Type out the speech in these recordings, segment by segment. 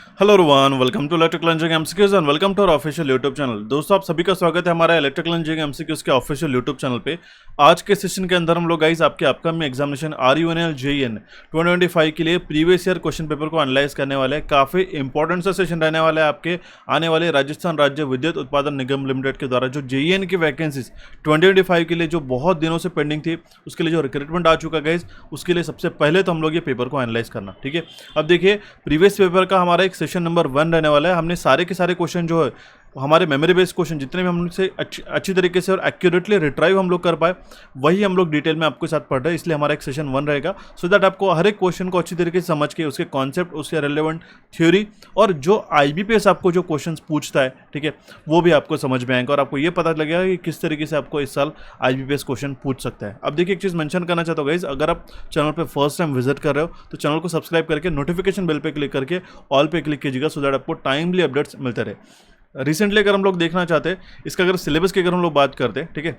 Hello everyone, welcome to electrical engineering MCQs and welcome to our official YouTube channel. दोस्तों, आप सभी का स्वागत है हमारे इलेक्ट्रिकल इंजीनियरिंग एमसीक्यूज के ऑफिशियल यूट्यूब चैनल पे। आज के सेशन के अंदर हम लोग गाइस आपके अपकमिंग एग्जामिनेशन RUNL JEN 2025 के लिए प्रीवियस ईयर क्वेश्चन पेपर को एनालाइज करने वाले हैं। काफ़ी इंपॉर्टेंट सा सेशन रहने वाला है आपके आने वाले राजस्थान राज्य विद्युत उत्पादन निगम लिमिटेड के द्वारा जो JEN की वैकेंसीज 2025 के लिए जो बहुत दिनों से पेंडिंग थी, उसके लिए जो रिक्रूटमेंट आ चुका गाइस, उसके लिए सबसे पहले तो हम लोग ये पेपर को एनालाइज करना। ठीक है, अब देखिए प्रीवियस पेपर का हमारा एक सेशन नंबर 1 रहने वाला है। हमने सारे के सारे क्वेश्चन जो है हमारे मेमोरी बेस्ड क्वेश्चन जितने भी हमसे अच्छी तरीके से और एक्यूरेटली रिट्राइव हम लोग कर पाए, वही हम लोग डिटेल में आपके साथ पढ़ रहे हैं। इसलिए हमारा एक सेशन 1 रहेगा, सो दैट आपको हर एक क्वेश्चन को अच्छी तरीके से समझ के उसके कॉन्सेप्ट, उसके रिलेवेंट थ्योरी और जो IBPS आपको जो क्वेश्चन पूछता है, ठीक है, वो भी आपको समझ में आएंगे और आपको ये पता लगेगा कि किस तरीके से आपको इस साल IBPS क्वेश्चन पूछ सकता है। अब देखिए, एक चीज़ मेंशन करना चाहता हूँ गाइस, अगर आप चैनल पे फर्स्ट टाइम विजिट कर रहे हो तो चैनल को सब्सक्राइब करके नोटिफिकेशन बेल पे क्लिक करके ऑल पे क्लिक कीजिएगा, सो दैट आपको टाइमली अपडेट्स मिलते रहे। रिसेंटली अगर हम लोग देखना चाहते हैं, इसका अगर सिलेबस की अगर हम लोग बात करते हैं, ठीक है,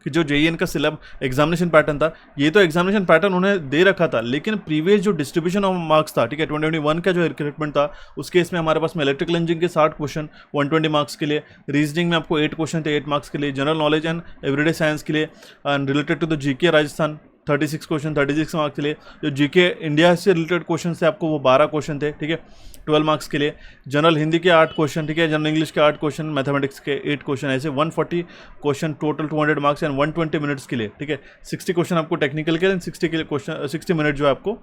कि जो JEN का एग्जामिनेशन पैटर्न था, ये तो एग्जामिनेशन पैटर्न उन्हें दे रखा था, लेकिन प्रीवियस जो डिस्ट्रीब्यूशन ऑफ मार्क्स था, ठीक है, 2021 का जो रिक्रूटमेंट था, उसके इसमें हमारे पास में इलेक्ट्रिकल इंजीनियरिंग के 60 क्वेश्चन 120 मार्क्स के लिए, रीजनिंग में आपको 8 क्वेश्चन थे 8 मार्क्स के लिए, general knowledge and everyday science के लिए and related to the GK Rajasthan 36 question 36 marks के लिए, जो GK इंडिया से रिलेटेड क्वेश्चन थे आपको वो 12 क्वेश्चन थे, ठीक है, 12 मार्क्स के लिए, जनरल हिंदी के 8 क्वेश्चन, ठीक है, जनरल इंग्लिश के 8 क्वेश्चन, मैथमेटिक्स के 8 क्वेश्चन, ऐसे 140 question total 200 marks and 120 minutes के लिए, ठीक है, 60 क्वेश्चन आपको टेक्निकल के लिए, 60 के लिए क्वेश्चन 60 मिनट जो है आपको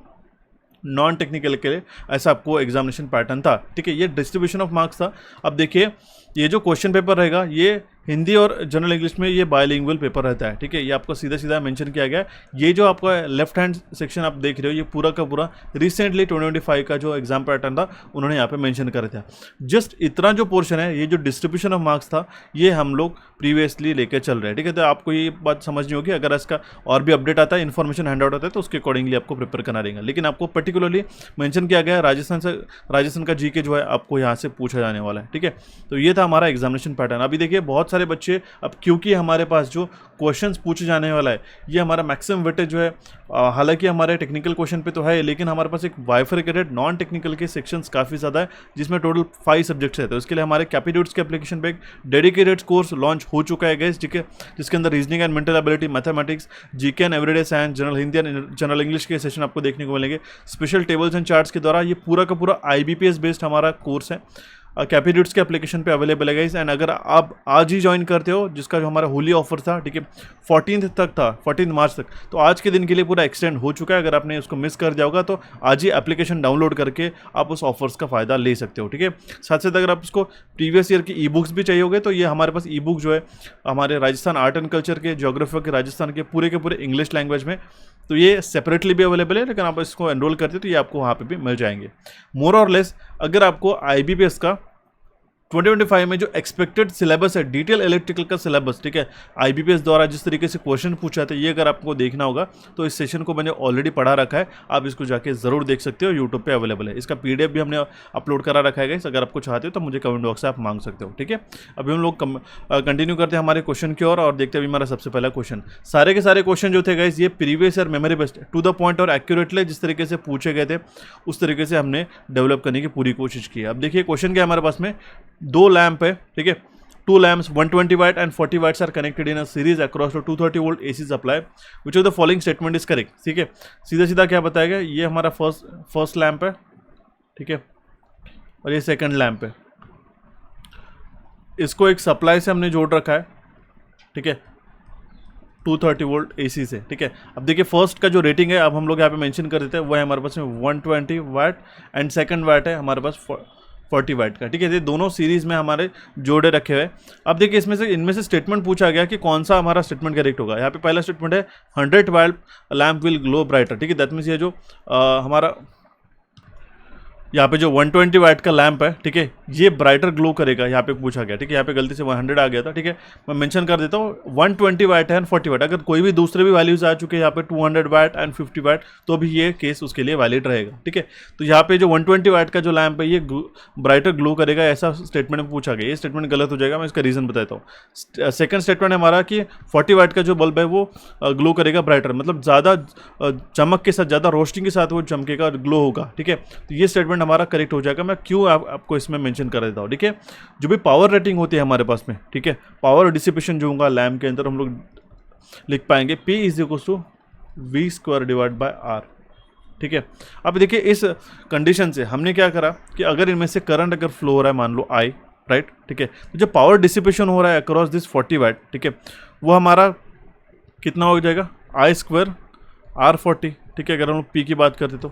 नॉन टेक्निकल के लिए, ऐसा आपको एग्जामिनेशन पैटर्न था। ठीक है, ये डिस्ट्रीब्यूशन ऑफ मार्क्स था। अब देखिए, ये जो क्वेश्चन पेपर रहेगा, ये हिंदी और जनरल इंग्लिश में ये बायलिंगुअल पेपर रहता है। ठीक है, ये आपको सीधा सीधा मेंशन किया गया है। ये जो आपका लेफ्ट हैंड सेक्शन आप देख रहे हो, ये पूरा का पूरा रिसेंटली 2025 का जो एग्जाम पैटर्न था उन्होंने यहाँ पे मेंशन कर दिया। जस्ट इतना जो पोर्शन है, ये जो डिस्ट्रीब्यूशन ऑफ मार्क्स था, ये हम लोग प्रीवियसली लेके चल रहे हैं। ठीक है, तो आपको ये बात समझनी होगी, अगर इसका और भी अपडेट आता है, इन्फॉर्मेशन हैंड आउट आता है, तो उसके अकॉर्डिंगली आपको प्रिपेयर करना रहेगा। लेकिन आपको पर्टिकुलरली मेंशन किया गया है राजस्थान का GK जो है आपको यहाँ से पूछा जाने वाला है। ठीक है, तो ये था हमारा एग्जामिनेशन पैटर्न। अभी देखिए, बहुत सारे बच्चे, अब क्योंकि हमारे पास जो क्वेश्चंस पूछे जाने वाला है, ये हमारा मैक्सिमम वेटेज जो है, हालांकि हमारे टेक्निकल क्वेश्चन पे तो है, लेकिन हमारे पास एक बाइफरकेटेड नॉन टेक्निकल के सेक्शंस काफ़ी ज़्यादा है, जिसमें टोटल 5 सब्जेक्ट्स है। तो इसके लिए हमारे कैपिट्यूड्स के एप्लीकेशन पे एक डेडिकेटेड कोर्स लॉन्च हो चुका है गाइस, ठीक है, जिसके अंदर reasoning and mental ability, mathematics, GK and everyday science, general Hindi and general English के सेशन आपको देखने को मिलेंगे स्पेशल टेबल्स एंड चार्ट्स के द्वारा। ये पूरा का पूरा IBPS बेस्ड हमारा कोर्स है, कैपिट्यूड्स के एप्लीकेशन पे अवेलेबल है गाइस। एंड अगर आप आज ही ज्वाइन करते हो, जिसका जो हमारा होली ऑफर था, ठीक है, 14 तक था, 14 मार्च तक, तो आज के दिन के लिए पूरा एक्सटेंड हो चुका है। अगर आपने उसको मिस कर दिया होगा तो आज ही एप्लीकेशन डाउनलोड करके आप उस ऑफर्स का फ़ायदा ले सकते हो। ठीक है, साथ साथ अगर आप उसको प्रीवियस ईयर की ई-बुक्स भी चाहिए होगे, तो ये हमारे पास ई-बुक जो है हमारे राजस्थान आर्ट एंड कल्चर के, ज्योग्राफी के राजस्थान के पूरे इंग्लिश लैंग्वेज में, तो ये सेपरेटली भी अवेलेबल है, लेकिन आप इसको एनरोल करते हो तो ये आपको वहाँ पे भी मिल जाएंगे। मोर और लेस अगर आपको IBPS का 2025 में जो एक्सपेक्टेड सिलेबस है, डिटेल इलेक्ट्रिकल का सिलेबस, ठीक है, IBPS द्वारा जिस तरीके से क्वेश्चन पूछा था, ये अगर आपको देखना होगा तो इस सेशन को मैंने ऑलरेडी पढ़ा रखा है, आप इसको जाके ज़रूर देख सकते हो, यूट्यूब पे अवेलेबल है। इसका PDF भी हमने अपलोड करा रखा है गाइस, अगर आपको चाहते हो तो मुझे कमेंट बॉक्स से आप मांग सकते हो। ठीक है, अभी हम लोग कंटिन्यू करते हैं हमारे क्वेश्चन की ओर और देखते हैं अभी हमारा सबसे पहला क्वेश्चन। सारे के सारे क्वेश्चन जो थे गाइस, ये previous year memory based, to the point और एक्यूरेटली जिस तरीके से पूछे गए थे, उस तरीके से हमने डेवलप करने की पूरी कोशिश की है। अब देखिए, क्वेश्चन क्या है हमारे पास में, 2 लैंप है, ठीक है, 2 lamps 120 watt and 40 watts are connected in a series across to 230 volt AC supply, which of the following statement is correct। ठीक है, सीधा सीधा क्या बताएगा, ये हमारा फर्स्ट लैंप है, ठीक है, और ये सेकंड लैंप है, इसको एक सप्लाई से हमने जोड़ रखा है, ठीक है, 230 वोल्ट AC से। ठीक है, अब देखिए फर्स्ट का जो रेटिंग है, अब हम लोग यहाँ पे मेंशन कर देते हैं, वो है हमारे पास में 120 वाट एंड सेकंड वाट है हमारे पास 40 वाट का। ठीक है, ये दोनों सीरीज में हमारे जोड़े रखे हुए। अब देखिए, इनमें से स्टेटमेंट पूछा गया कि कौन सा हमारा स्टेटमेंट करेक्ट होगा। यहाँ पे पहला स्टेटमेंट है 100 वाट लैम्प विल ग्लो ब्राइटर। ठीक है, दैट मीन्स ये जो हमारा यहाँ पे जो 120 वाट का लैंप है, ठीक है, ये ब्राइटर ग्लो करेगा, यहाँ पे पूछा गया। ठीक है, यहाँ पे गलती से 100 आ गया था। ठीक है, मैं मेंशन कर देता हूँ 120 वाट है एंड 40 वाट, अगर कोई भी दूसरे भी वैल्यूज आ चुके हैं यहाँ पे 200 वाट एंड 50 वाट, तो भी ये केस उसके लिए वैलिड रहेगा। ठीक है, तो यहाँ पे जो 120 वाट का जो लैंप है, ये ब्राइटर ग्लो करेगा, ऐसा स्टेटमेंट में पूछा गया। ये स्टेटमेंट गलत हो जाएगा, मैं इसका रीजन बताता हूँ। सेकंड स्टेटमेंट है हमारा कि 40 वाट का जो बल्ब है वो ग्लो करेगा ब्राइटर, मतलब ज़्यादा चमक के साथ, ज़्यादा रोशनी के साथ वो चमकेगा, ग्लो होगा। ठीक है, तो ये स्टेटमेंट स्टेटमेंट हमारा करेक्ट हो जाएगा। मैं क्यों आपको इसमें मेंशन कर देता हूँ, ठीक है। जो भी पावर रेटिंग होती है हमारे पास में, ठीक है, पावर डिसिपेशन जो होगा लैम्प के अंदर हम लोग लिख पाएंगे P is equal to V² divide by R, ठीक है। अब देखिए इस कंडीशन से हमने क्या करा कि अगर इनमें से करंट अगर फ्लो हो रहा है मान लो I, राइट, ठीक है, तो जो पावर डिसिपेशन हो रहा है अक्रॉस दिस 40 वाट, ठीक है, वो हमारा कितना हो जाएगा I² R40, ठीक है। अगर हम लोग P की बात करते तो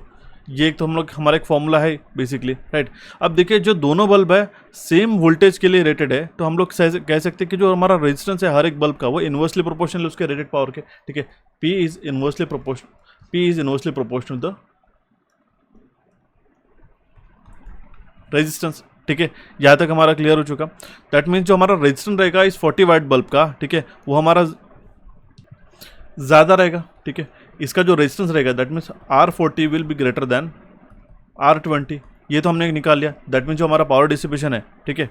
ये एक तो हम लोग हमारा एक फॉर्मूला है बेसिकली, राइट। अब देखिए जो दोनों बल्ब है सेम वोल्टेज के लिए रेटेड है, तो हम लोग कह सकते हैं कि जो हमारा रेजिस्टेंस है हर एक बल्ब का वो इन्वर्सली प्रोपोर्शनल उसके रेटेड पावर के, ठीक है। P is inversely proportional the resistance, ठीक है। यहाँ तक हमारा क्लियर हो चुका। दैट मीन्स जो हमारा रेजिस्टेंस रहेगा इस 40 वाट बल्ब का, ठीक है, वो हमारा ज़्यादा रहेगा, ठीक है। इसका जो रेजिस्टेंस रहेगा that means R40 will be greater than R20, ये तो हमने निकाल लिया। दैट मीन्स जो हमारा पावर डिसिपेशन है, ठीक है,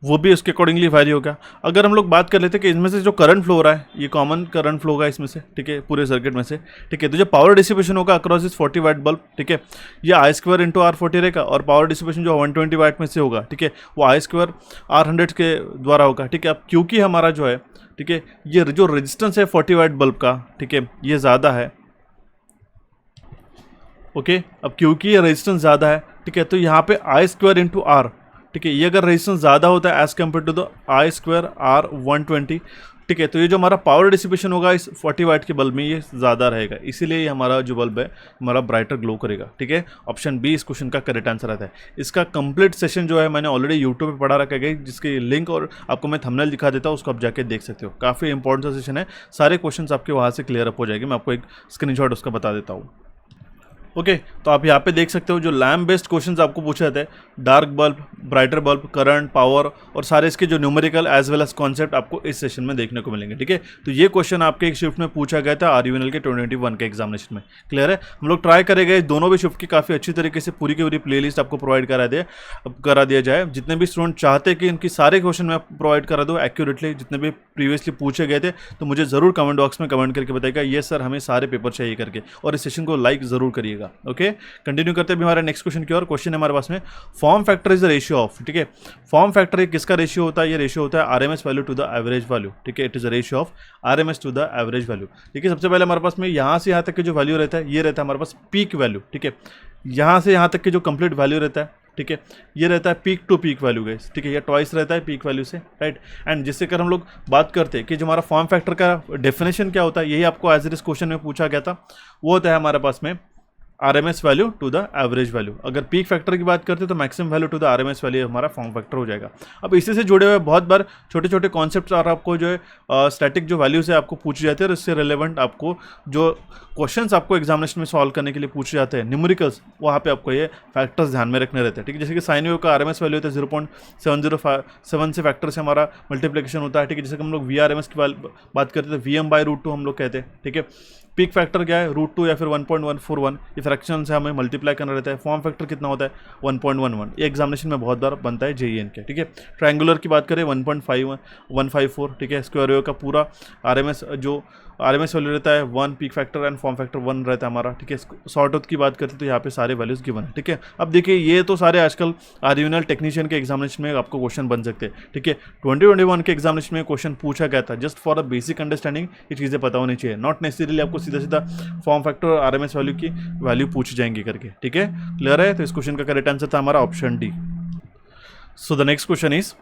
वो भी उसके अकॉर्डिंगली वैरी होगा। अगर हम लोग बात कर लेते हैं कि इसमें से जो करंट फ्लो हो रहा है ये कॉमन करंट फ्लो होगा इसमें से, ठीक है, पूरे सर्किट में से, ठीक है। तो जो पावर डिसिपेशन होगा अक्रॉस इस 40 वाट बल्ब, ठीक है, ये I² इंटू R40 रहेगा, और पावर डिसिपेशन जो 120 वाट में से होगा, ठीक है, वो I² R100 के द्वारा होगा, ठीक है। अब क्योंकि हमारा जो है, ठीक है, ये जो रेजिस्टेंस है 40 वाट बल्ब का, ठीक है, ये ज़्यादा है, ओके। अब क्योंकि ये रेजिस्टेंस ज़्यादा है, ठीक है, तो यहाँ पे I² इंटू R, ठीक है, ये अगर रेजिस्टेंस ज़्यादा होता है as compare to the I² R120, ठीक है, तो ये जो हमारा पावर डिसिपेशन होगा इस 40 वाट के बल्ब में ये ज़्यादा रहेगा, इसीलिए ये हमारा जो बल्ब है हमारा ब्राइटर ग्लो करेगा, ठीक है। ऑप्शन बी इस क्वेश्चन का करेक्ट आंसर आता है। इसका कंप्लीट सेशन जो है मैंने ऑलरेडी यूट्यूब पे पढ़ा रखा है, जिसकी लिंक और आपको मैं थंबनेल दिखा देता हूँ, उसको आप जाके देख सकते हो। काफ़ी इंपॉर्टेंट सा सेशन है, सारे क्वेश्चन आपके वहाँ से क्लियर अप हो जाएंगे। मैं आपको एक स्क्रीनशॉट उसका बता देता हूँ, ओके। तो आप यहाँ पे देख सकते हो जो लैम्प बेस्ड क्वेश्चंस आपको पूछे जाते हैं, dark bulb, brighter bulb, current, power और सारे इसके जो numerical as well as concept आपको इस सेशन में देखने को मिलेंगे, ठीक है। तो ये क्वेश्चन आपके एक शिफ्ट में पूछा गया था RUNL के 2021 के एग्जामिनेशन में, क्लियर है। हम लोग ट्राई करेंगे दोनों भी शिफ्ट की काफ़ी अच्छी तरीके से पूरी की पूरी प्लेलिस्ट आपको प्रोवाइड करा दिया जाए। जितने भी स्टूडेंट चाहते हैं कि इनकी सारे क्वेश्चन मैं प्रोवाइड करा दूँ एक्यूरेटली, जितने भी प्रीवियसली पूछे गए थे, तो मुझे ज़रूर कमेंट बॉक्स में कमेंट करके बताइएगा ये सर हमें सारे पेपर चाहिए करके, और इस सेशन को लाइक ज़रूर करिएगा, ओके। कंटिन्यू करते हैं हमारे नेक्स्ट क्वेश्चन की और। क्वेश्चन है हमारे पास में form factor is the ratio of, ठीक है। फॉर्म फैक्टर किसका रेशियो होता है, ये रेशियो होता है RMS value to the average value, ठीक है। It is a ratio of RMS to the average value, ठीक है। सबसे पहले हमारे पास में यहाँ से यहाँ तक की जो वैल्यू रहता है ये रहता है हमारे पास पीक वैल्यू, ठीक है। यहाँ से यहाँ तक की जो कंप्लीट वैल्यू रहता है, ठीक है, ये रहता है peak to peak value guys, ठीक है, ये ट्वाइस रहता है पीक वैल्यू से, राइट। एंड जिससे कर हम लोग बात करते हैं कि जो हमारा फॉर्म फैक्टर का डेफिनेशन क्या होता है, यही आपको एज इस क्वेश्चन में पूछा गया था। वो होता है हमारे पास में RMS value to the average value. अगर पीक फैक्टर की बात करते हैं तो maximum value to the RMS value हमारा फॉर्म फैक्टर हो जाएगा। अब इसी से जुड़े हुए बहुत बार छोटे छोटे कॉन्सेप्ट्स और आपको जो है स्टैटिक जो वैल्यूज है आपको पूछे जाते हैं, और इससे रिलेवेंट आपको जो क्वेश्चंस आपको एग्जामिनेशन में सॉल्व करने के लिए पूछे जाते हैं न्यूमेरिकल्स, वहाँ पे आपको ये फैक्टर्स ध्यान में रखने रहते हैं, ठीक है। जैसे कि साइन वेव का RMS वैल्यू होता है 0.707 से फैक्टर से हमारा मल्टीप्लिकेशन होता है, ठीक है। जैसे कि हम लोग VRMS की बात करते हैं VM/√2 हम लोग कहते हैं, ठीक है। पीक फैक्टर क्या है √2 या फिर 1.141, ये फ्रैक्शन से हमें मल्टीप्लाई करना रहता है। फॉर्म फैक्टर कितना होता है 1.11, ये एग्जामिनेशन में बहुत बार बनता है JEN के, ठीक है। ट्रायंगुलर की बात करें 1.5154, ठीक है। स्क्वायर वेव का पूरा RMS वैल्यू रहता है 1, peak factor and form factor 1 रहता है हमारा, ठीक है। शॉर्ट आउट की बात करते हैं तो यहाँ पे सारे वैल्यूज गिवन है, ठीक है। अब देखिए ये तो सारे आजकल RUNL टेक्नीशियन के एग्जामिनेशन में आपको क्वेश्चन बन सकते हैं, ठीक है। 2021 के एग्जामिनेशन में क्वेश्चन पूछा गया था, just for a basic understanding ये चीज़ें पता होनी चाहिए, नॉट नेसेसरीली आपको सीधा सीधा फॉर्म फैक्टर और RMS वैल्यू की वैल्यू पूछ जाएंगे करके, ठीक है। क्लियर है। तो इस क्वेश्चन का करेक्ट आंसर था हमारा option D. So the next question is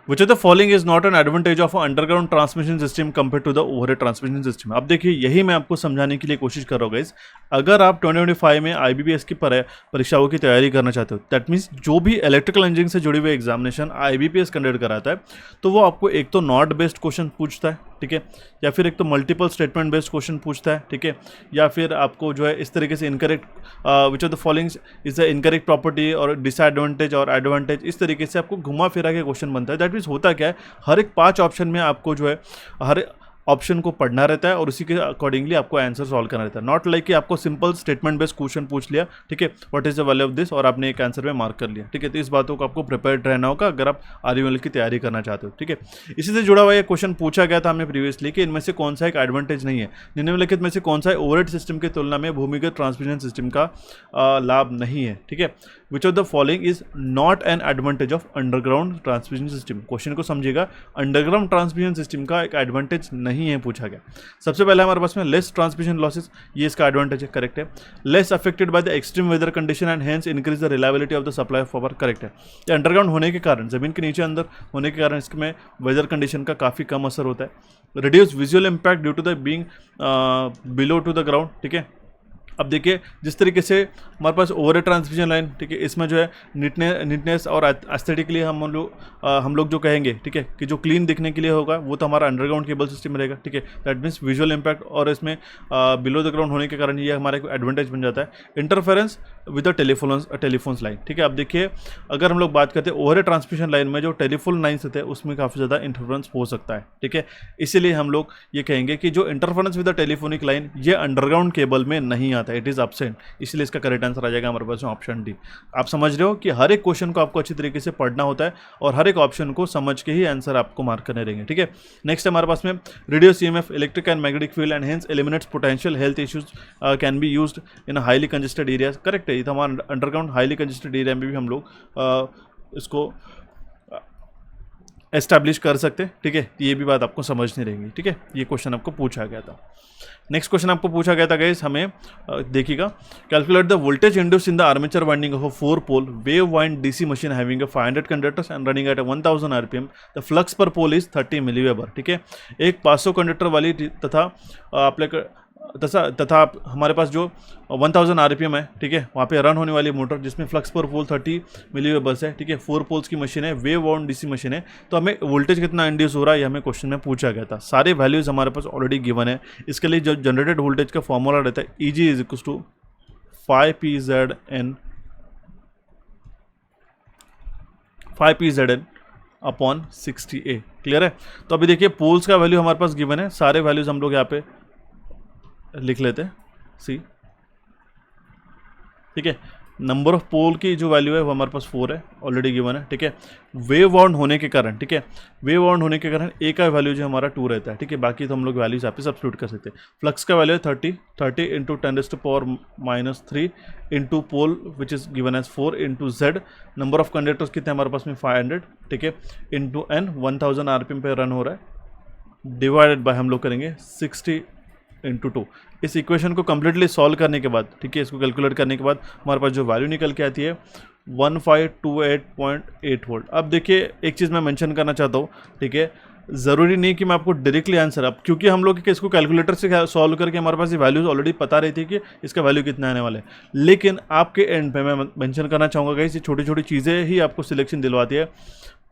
Which of the following is not an advantage of an underground transmission system compared to the overhead transmission system? अब देखिए यही मैं आपको समझाने के लिए कोशिश कर रहा हूँ गाइस। अगर आप 2025 में IBPS की परीक्षाओं की तैयारी करना चाहते हो, दैट मीन्स जो भी इलेक्ट्रिकल इंजीनियरिंग से जुड़े हुए एग्जामिनेशन IBPS कंडक्ट कराता है, तो वो आपको एक तो नॉट बेस्ड क्वेश्चन पूछता है, ठीक है, या फिर एक तो मल्टीपल स्टेटमेंट बेस्ड क्वेश्चन पूछता है, ठीक है, या फिर आपको जो है इस तरीके से incorrect which of the following is the incorrect property और डिसएडवांटेज और एडवांटेज, इस तरीके से आपको घुमा फिरा के क्वेश्चन बनता है। दैट मीन्स होता क्या है, हर एक 5 ऑप्शन में आपको जो है ऑप्शन को पढ़ना रहता है और उसी के अकॉर्डिंगली आपको आंसर सॉल्व करना रहता है। नॉट लाइक कि आपको सिंपल स्टेटमेंट बेस्ड क्वेश्चन पूछ लिया, ठीक है, what is the value of this, और आपने एक आंसर में मार्क कर लिया, ठीक है। तो इस बातों को आपको प्रिपेयर्ड रहना होगा अगर आप RUNL की तैयारी करना चाहते हो, ठीक है। इसी से जुड़ा हुआ ये क्वेश्चन पूछा गया था हमें प्रीवियसली कि इनमें से कौन सा एक एडवांटेज नहीं है, निम्नलिखित में से कौन सा ओवरहेड सिस्टम की तुलना में भूमिगत ट्रांसमिशन सिस्टम का लाभ नहीं है, ठीक है। विच of the following is not an advantage of underground transmission system. Question को समझिएगा, अंडरग्राउंड ट्रांसमिशन सिस्टम का एक एडवांटेज नहीं है पूछा गया। सबसे पहले हमारे पास में लेस ट्रांसमिशन लॉसेस, ये इसका एडवांटेज है, करेक्ट है। Less affected by the extreme weather condition and hence increase the reliability of the supply of power, correct है। ये अंडरग्राउंड होने के कारण, जमीन के नीचे अंदर होने के कारण इसमें वेदर कंडीशन का काफ़ी कम असर होता है। Reduce visual impact due to the being below to the ground, ठीक है। अब देखिए जिस तरीके से हमारे पास ओवरहेड ट्रांसमिशन लाइन, ठीक है, इसमें जो है नीटनेस और एस्थेटिकली हम लोग जो कहेंगे, ठीक है, कि जो क्लीन दिखने के लिए होगा वो तो हमारा अंडरग्राउंड केबल सिस्टम रहेगा, ठीक है। दैट मीन्स विजुअल इम्पैक्ट, और इसमें बिलो द ग्राउंड होने के कारण ये हमारा एक एडवांटेज बन जाता है। Interference with the telephones line, ठीक है। अब देखिए अगर हम लोग बात करते हैं ओवरहेड ट्रांसमिशन लाइन में जो टेलीफोन लाइन्स होते हैं उसमें काफ़ी ज़्यादा इंटरफेरेंस हो सकता है, ठीक है। इसीलिए हम लोग ये कहेंगे कि जो interference with the telephonic line ये अंडरग्राउंड केबल में नहीं आता है, इट इज़ एब्सेंट। इसलिए इसका करेक्ट आंसर आ जाएगा हमारे पास ऑप्शन डी। आप समझ रहे हो कि हर एक क्वेश्चन को आपको अच्छी तरीके से पढ़ना होता है और हर एक ऑप्शन को समझ के ही आंसर आपको मार्क करने रहेंगे, ठीक है। नेक्स्ट हमारे पास में radio EMF electric and magnetic field and hence eliminates potential health issues can be used in highly congested areas, correct है। ये तो हमारा अंडरग्राउंड हाईली कंजेस्टेड एरिया में भी हम लोग इसको एस्टैब्लिश कर सकते हैं, ठीक है। ये भी बात आपको समझनी रहेगी, ठीक है। ये क्वेश्चन आपको पूछा गया था। नेक्स्ट क्वेश्चन आपको पूछा गया था गाइस, हमें देखिएगा, calculate the voltage induced in the armature winding of a 4 pole wave wind DC machine having 500 conductors and running at 1000 RPM। The flux per pole is 30 milliweber, ठीक है। एक 500 कंडक्टर वाली तथा हमारे पास जो 1000 RPM है, ठीक है, वहाँ पे रन होने वाली मोटर जिसमें फ्लक्स पर पोल 30 मिलीवेबर्स है, ठीक है, 4 पोल्स की मशीन है, वेव वाउंड DC मशीन है। तो हमें वोल्टेज कितना इंड्यूस हो रहा है ये हमें क्वेश्चन में पूछा गया था। सारे वैल्यूज हमारे पास ऑलरेडी गिवन है। इसके लिए जो जनरेटेड वोल्टेज का फॉर्मूला रहता है EG is equal to 5PZN upon 60A, clear है। तो अभी देखिए पोल्स का वैल्यू हमारे पास गिवन है, सारे वैल्यूज हम लोग यहाँ पे लिख लेते हैं, सी, ठीक है। नंबर ऑफ पोल की जो वैल्यू है वो हमारे पास 4 है, ऑलरेडी गिवन है, ठीक है। वेव वाउंड होने के कारण, ठीक है, वेव वाउंड होने के कारण ए का वैल्यू जो हमारा 2 रहता है, ठीक है। बाकी तो हम लोग वैल्यूज यहाँ पे सब्स्टिट्यूट कर सकते हैं। फ्लक्स का वैल्यू है 30 into 10⁻³ into pole which is given as 4 into Z। Number of conductors कितने हमारे पास में 500, ठीक है, इंटू N 1000 RPM पे रन हो रहा है, डिवाइडेड बाय हम लोग करेंगे 60 इंटू 2। इस इक्वेशन को कम्प्लीटली सॉल्व करने के बाद, ठीक है, इसको कैलकुलेट करने के बाद हमारे पास जो वैल्यू निकल के आती है 1528.8 वोल्ट। अब देखिए एक चीज़ मैं मेंशन करना चाहता हूँ, ठीक है, ज़रूरी नहीं कि मैं आपको डायरेक्टली आंसर, अब क्योंकि हम लोग इसको कैलकुलेटर से सॉल्व करके हमारे पास ये वैल्यूज ऑलरेडी पता रही थी कि इसका वैल्यू कितना आने वाला है। लेकिन आपके एंड पे मैं मेंशन करना चाहूँगा कि ये छोटी छोटी चीज़ें ही आपको सिलेक्शन दिलवाती है।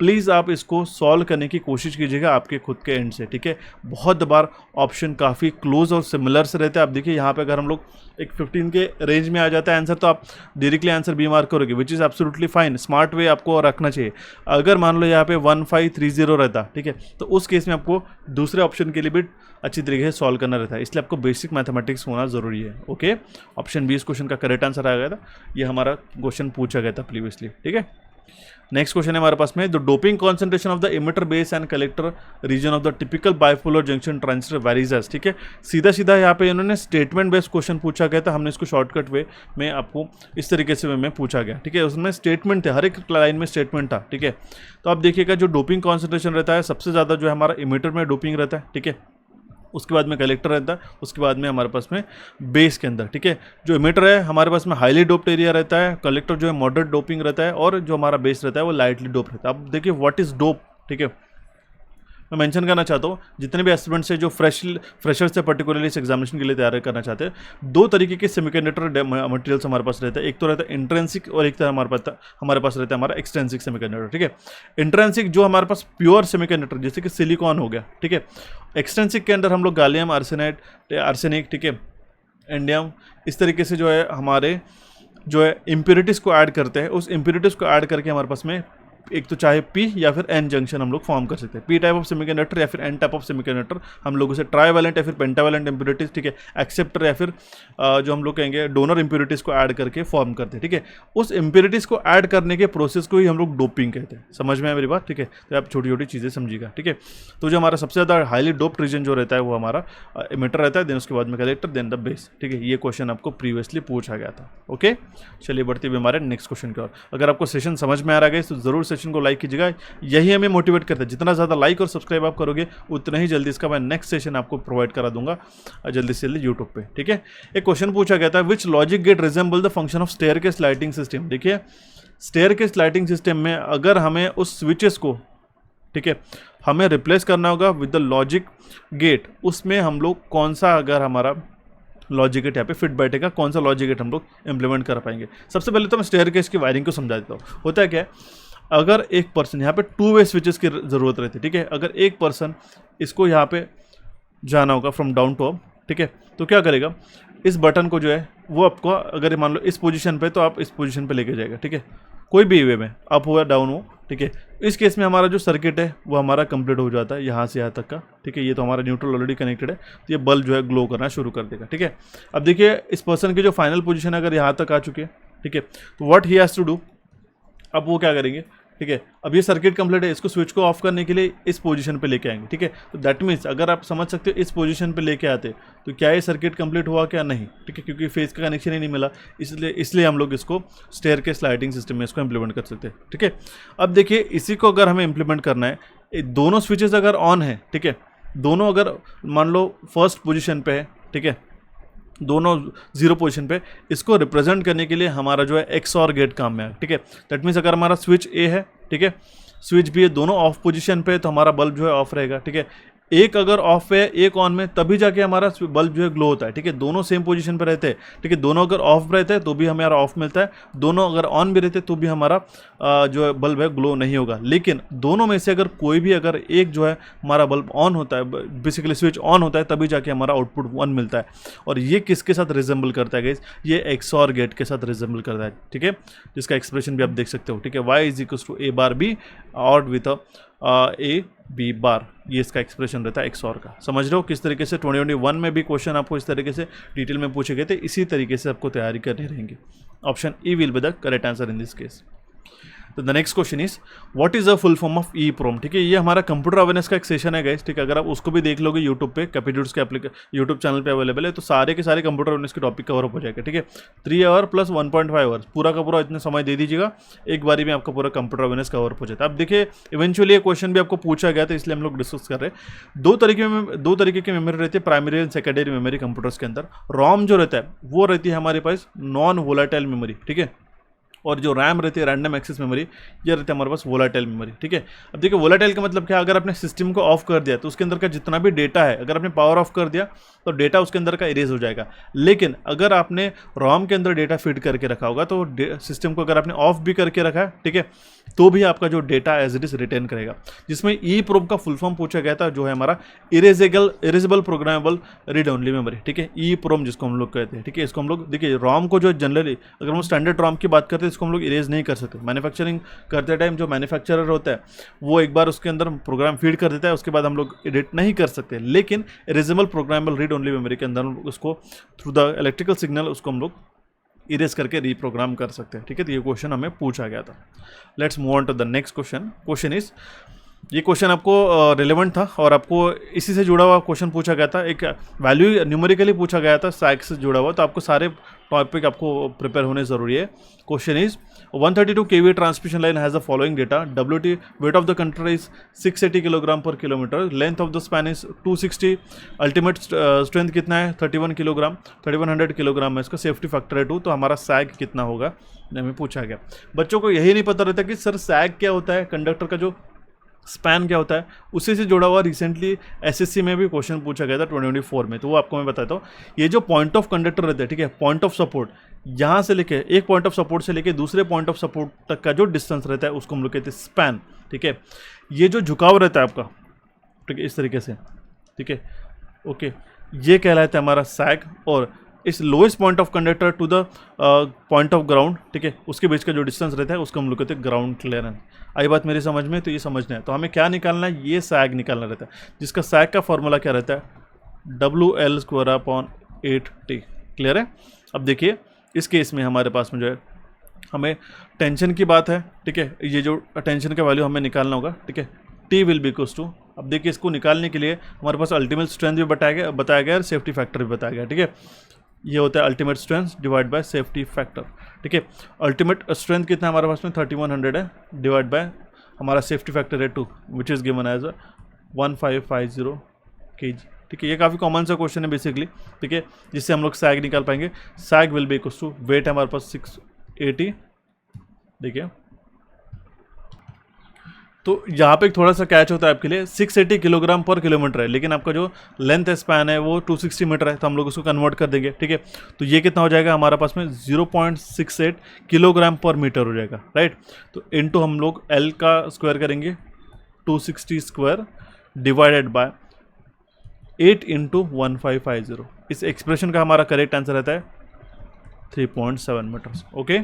प्लीज़ आप इसको सॉल्व करने की कोशिश कीजिएगा आपके खुद के एंड से, ठीक है। बहुत बार ऑप्शन काफ़ी क्लोज और सिमिलर से रहते हैं। आप देखिए यहाँ पे अगर हम लोग एक 15 के रेंज में आ जाता है आंसर तो आप डायरेक्टली आंसर बी मार्क करोगे, which is absolutely fine, smart way आपको रखना चाहिए। अगर मान लो यहाँ पे 1530 रहता, ठीक है, तो उस केस में आपको दूसरे ऑप्शन के लिए भी अच्छी तरीके से सॉल्व करना रहता है, इसलिए आपको बेसिक मैथमेटिक्स होना ज़रूरी है, ओके। ऑप्शन बी इस क्वेश्चन का करेक्ट आंसर आ गया था, ये हमारा क्वेश्चन पूछा गया था प्रीवियसली, ठीक है। नेक्स्ट क्वेश्चन है हमारे पास में, the doping concentration of the emitter base and collector region of the typical bipolar junction transistor varies as, ठीक है। सीधा सीधा यहाँ पे इन्होंने स्टेटमेंट बेस्ड क्वेश्चन पूछा गया था, हमने इसको शॉर्टकट वे में आपको इस तरीके से में पूछा गया, ठीक है। उसमें स्टेटमेंट थे, हर एक लाइन में स्टेटमेंट था, ठीक है। तो आप देखिएगा जो डोपिंग कॉन्सेंट्रेशन रहता है सबसे ज़्यादा जो है हमारा इमिटर में डोपिंग रहता है, ठीक है, उसके बाद में कलेक्टर रहता है, उसके बाद में हमारे पास में बेस के अंदर, ठीक है। जो इमिटर है हमारे पास में हाईली डोप्ड एरिया रहता है, कलेक्टर जो है मॉडरेट डोपिंग रहता है, और जो हमारा बेस रहता है वो लाइटली डोप रहता है। अब देखिए व्हाट इज डोप, ठीक है, मैं मेंशन करना चाहता हूँ जितने भी एस्पिरेंट्स हैं जो फ्रेशर से पर्टिकुलरली इस एग्जामिनेशन के लिए तैयारी करना चाहते हैं, दो तरीके के सेमीकंडक्टर मटेरियल्स हमारे पास रहता है। एक तो रहता है इंट्रेंसिक और एक तो हमारे पास रहता है हमारा एक्सट्रेंसिक सेमीकंडक्टर, ठीक है। इंट्रेंसिक जो हमारे पास प्योर सेमीकंडक्टर जैसे कि सिलिकॉन हो गया, ठीक है। एक्सट्रेंसिक के अंदर हम लोग गैलियम आर्सेनिक, ठीक है, इंडियम, इस तरीके से जो है हमारे जो है इम्प्योरिटीज़ को ऐड करते हैं। उस इम्प्योरिटीज़ को ऐड करके हमारे पास में एक तो चाहे पी या फिर एन जंक्शन हम लोग फॉर्म कर सकते हैं, पी टाइप ऑफ सेमीकंडक्टर या फिर एन टाइप ऑफ सेमीकंडक्टर हम लोग उसे ट्राइवैलेंट या फिर पेंटावैलेंट इंप्योरिटीज, ठीक है, एक्सेप्टर या फिर जो हम लोग कहेंगे डोनर इंप्योरिटीज को ऐड करके फॉर्म करते हैं, ठीक है। उस इंप्योरिटीज को ऐड करने के प्रोसेस को ही हम लोग डोपिंग कहते हैं। समझ में आया मेरी बात, ठीक है। तो आप छोटी छोटी चीज़ें समझिएगा, ठीक है। तो जो हमारा सबसे ज़्यादा हाईली डोप्ड रीजन जो रहता है वो हमारा इमिटर रहता है, देन उसके बाद में कलेक्टर, देन द बेस, ठीक है। ये क्वेश्चन आपको प्रीवियसली पूछा गया था। ओके, चलिए बढ़ते हुए हमारे नेक्स्ट क्वेश्चन की ओर। अगर आपको सेशन समझ में आ रहा है तो जरूर सेशन को लाइक कीजिएगा, यही हमें मोटिवेट करता है। जितना ज़्यादा लाइक और सब्सक्राइब आप करोगे उतना ही जल्दी इसका मैं नेक्स्ट सेशन आपको प्रोवाइड करा दूंगा जल्दी से जल्दी यूट्यूब पे, ठीक है। एक क्वेश्चन पूछा गया था, which logic gate resemble the function of staircase lighting system. देखिए स्टेयरकेस लाइटिंग सिस्टम में अगर हमें उस स्विचेस को, ठीक है, हमें रिप्लेस करना होगा विद द लॉजिक गेट, उसमें हम लोग कौन सा, अगर हमारा लॉजिक गेट यहाँ पे फिट बैठेगा, कौन सा लॉजिक गेट हम लोग इंप्लीमेंट कर पाएंगे। सबसे पहले तो मैं स्टेयरकेस की वायरिंग को समझा देता हूँ। होता है क्या है, अगर एक पर्सन यहाँ पे 2 वे स्विचेस की ज़रूरत रहती है, ठीक है। अगर एक पर्सन इसको यहाँ पे जाना होगा फ्रॉम डाउन टू अप, ठीक है, तो क्या करेगा, इस बटन को जो है वो आपको, अगर मान लो इस पोजीशन पे, तो आप इस पोजीशन पे लेके जाएगा, ठीक है, कोई भी वे में, अप हो या डाउन हो, ठीक है। इस केस में हमारा जो सर्किट है वो हमारा कंप्लीट हो जाता है यहाँ से यहाँ तक का, ठीक है। ये तो हमारा न्यूट्रल ऑलरेडी कनेक्टेड है, तो ये बल्ब जो है ग्लो करना शुरू कर देगा, ठीक है। अब देखिए इस पर्सन की जो फाइनल पोजीशन अगर यहाँ तक आ चुकी है, ठीक है, तो what he has to do, अब वो क्या करेंगे, ठीक है। अब ये सर्किट कंप्लीट है, इसको स्विच को ऑफ करने के लिए इस पोजीशन पे लेके आएंगे, ठीक है। तो दैट मीन्स अगर आप समझ सकते हो इस पोजीशन पे लेके आते तो क्या ये सर्किट कंप्लीट हुआ क्या, नहीं, ठीक है, क्योंकि फेज का कनेक्शन ही नहीं मिला, इसलिए हम लोग इसको स्टेयरकेस लाइटिंग सिस्टम में इसको इंप्लीमेंट कर सकते हैं, ठीक है। अब देखिए इसी को अगर हमें इंप्लीमेंट करना है, दोनों स्विचेस अगर ऑन है, ठीक है, दोनों अगर मान लो फर्स्ट पोजिशन पे है, ठीक है, दोनों 0 पोजीशन पे, इसको रिप्रेजेंट करने के लिए हमारा जो है XOR गेट काम में है, ठीक है। दैट मीन्स अगर हमारा स्विच ए है, ठीक है, स्विच बी है, दोनों ऑफ पोजीशन पे, तो हमारा बल्ब जो है ऑफ रहेगा, ठीक है। एक अगर ऑफ है एक ऑन में, तभी जाके हमारा बल्ब जो है ग्लो होता है, ठीक है। दोनों सेम पोजीशन पे रहते हैं, ठीक है, दोनों अगर ऑफ रहते हैं तो भी हमारा ऑफ मिलता है, दोनों अगर ऑन भी रहते हैं तो भी हमारा जो है बल्ब है ग्लो नहीं होगा। लेकिन दोनों में से अगर कोई भी अगर एक जो है हमारा बल्ब ऑन होता है, बेसिकली स्विच ऑन होता है, तभी जाके हमारा आउटपुट 1 मिलता है। और ये किसके साथ रिजेंबल करता है गाइस, ये XOR गेट के साथ रिजेंबल करता है, ठीक है, जिसका एक्सप्रेशन भी आप देख सकते हो, ठीक है। Y is equal to A bar B add with A B bar, ये इसका एक्सप्रेशन रहता है XOR का। समझ रहे हो किस तरीके से 2021 में भी क्वेश्चन आपको इस तरीके से डिटेल में पूछे गए थे, इसी तरीके से आपको तैयारी करनी रहेंगी। Option E will be the correct answer in this case. तो the next question is what is the full form of EEPROM, ठीक है। ये हमारा कंप्यूटर अवेयरनेस का एक सेशन है गाइस, ठीक है। अगर आप उसको भी देख लोगे यूट्यूब पे, कैपिट्यूड्स के यूट्यूब चैनल पे अवेलेबल है, तो सारे के सारे कंप्यूटर अवेयरनेस के टॉपिक कवर अप हो जाएगा, ठीक है। 3 आवर प्लस 1.5 आवर्स पूरा का पूरा इतना समय दे दीजिएगा, एक बारी में आपका पूरा कंप्यूटर अवेयरनेस कवर अप हो जाता है। अब देखिए इवेंचुअली ये क्वेश्चन भी आपको पूछा गया था, इसलिए हम लोग डिस्कस कर रहे हैं। दो तरीके की मेमोरी रहती है, primary and secondary memory computers के अंदर। ROM जो रहता है वो रहती है हमारे पास नॉन वोलाटाइल मेमोरी, ठीक है। और जो रैम रहती है रैंडम एक्सेस मेमोरी, ये रहती है हमारे पास वोलाटाइल मेमोरी, ठीक है। अब देखिए वोलाटाइल का मतलब क्या है, अगर आपने सिस्टम को ऑफ कर दिया तो उसके अंदर का जितना भी डेटा है, अगर आपने पावर ऑफ कर दिया तो डेटा उसके अंदर का इरेज हो जाएगा। लेकिन अगर आपने ROM के अंदर डेटा फीड करके रखा होगा तो सिस्टम को अगर आपने ऑफ भी करके रखा है, ठीक है, तो भी आपका जो data as it is written करेगा। जिसमें EEPROM का फुल फॉर्म पूछा गया था, जो है हमारा erasable programmable read only memory, ठीक है, EEPROM जिसको हम लोग कहते हैं, ठीक है। इसको हम लोग देखिए ROM को जो जनरली अगर हम स्टैंडर्ड ROM की बात करते हैं, इसको हम लोग इरेज नहीं कर सकते। मैन्युफैक्चरिंग करते टाइम जो मैन्युफैक्चरर होता है वो एक बार उसके अंदर प्रोग्राम फीड कर देता है, उसके बाद हम लोग एडिट नहीं कर सकते। लेकिन erasable programmable read only memory के अंदर उसको थ्रू द इलेक्ट्रिकल सिग्नल उसको हम लोग इरेज करके रीप्रोग्राम कर सकते हैं, ठीक है। तो ये क्वेश्चन हमें पूछा गया था। Let's move on to the next question. Question is, ये क्वेश्चन आपको रिलेवेंट था और आपको इसी से जुड़ा हुआ क्वेश्चन पूछा गया था, एक वैल्यू न्यूमेरिकली पूछा गया था सैग से जुड़ा हुआ, तो आपको सारे टॉपिक आपको प्रिपेयर होने ज़रूरी है। Question is 132 kV transmission line has the following data, WT weight of the conductor is 680 kilogram पर kilometre, length of the span is 260, ultimate strength कितना है 31 किलोग्राम, 3100 किलोग्राम है, इसका सेफ्टी फैक्टर है 2, तो हमारा सैग कितना होगा हमें पूछा गया। बच्चों को यही नहीं पता रहता कि सर सैग क्या होता है, कंडक्टर का जो स्पैन क्या होता है, उसी से जुड़ा हुआ रिसेंटली SSC में भी क्वेश्चन पूछा गया था 2024 में, तो वो आपको मैं बताता हूँ। ये जो पॉइंट ऑफ कंडक्टर रहता है, ठीक है, पॉइंट ऑफ सपोर्ट, यहाँ से लेके एक पॉइंट ऑफ सपोर्ट से लेके दूसरे पॉइंट ऑफ सपोर्ट तक का जो डिस्टेंस रहता है उसको हम लोग कहते हैं स्पैन, ठीक है। ये जो झुकाव रहता है आपका, ठीक है, इस तरीके से, ठीक है, ओके, ये कहलाता है हमारा सैग। और इस lowest point of conductor to the point of ground, ठीक है, उसके बीच का जो डिस्टेंस रहता है उसको हम लोग कहते हैं ग्राउंड क्लियरेंस। आई बात मेरी समझ में? तो ये समझना है। तो हमें क्या निकालना है, ये सैग निकालना रहता है, जिसका सैग का फॉर्मूला क्या रहता है, WL²/8T। क्लियर है? अब देखिए इस केस में हमारे पास में जो है हमें टेंशन की बात है, ठीक है, ये जो टेंशन का वैल्यू हमें निकालना होगा, ठीक है, T will be equals to, अब देखिए इसको निकालने के लिए हमारे पास अल्टीमेट स्ट्रेंथ भी बताया गया और सेफ्टी फैक्टर भी बताया गया, ठीक है। ये होता है ultimate strength divide by safety factor, ठीक है। अल्टीमेट स्ट्रेंथ कितना हमारे पास में 3100 है, डिवाइड बाय हमारा सेफ्टी फैक्टर है 2 which is given as 1550 kg, ठीक है। ये काफ़ी कॉमन सा क्वेश्चन है बेसिकली, ठीक है, जिससे हम लोग सैग निकाल पाएंगे। Sag will be equals to, weight है हमारे पास 680, देखिए। तो यहाँ पे थोड़ा सा कैच होता है आपके लिए, 680 किलोग्राम पर किलोमीटर है, लेकिन आपका जो लेंथ स्पैन है वो 260 मीटर है, तो हम लोग उसको कन्वर्ट कर देंगे, ठीक है। तो ये कितना हो जाएगा हमारे पास में 0.68 किलोग्राम पर मीटर हो जाएगा, राइट। तो इनटू हम लोग L का स्क्वायर करेंगे 260 स्क्वायर डिवाइडेड बाय 8 इंटू 1550। इस एक्सप्रेशन का हमारा करेक्ट आंसर रहता है 3.7 मीटर्स। ओके,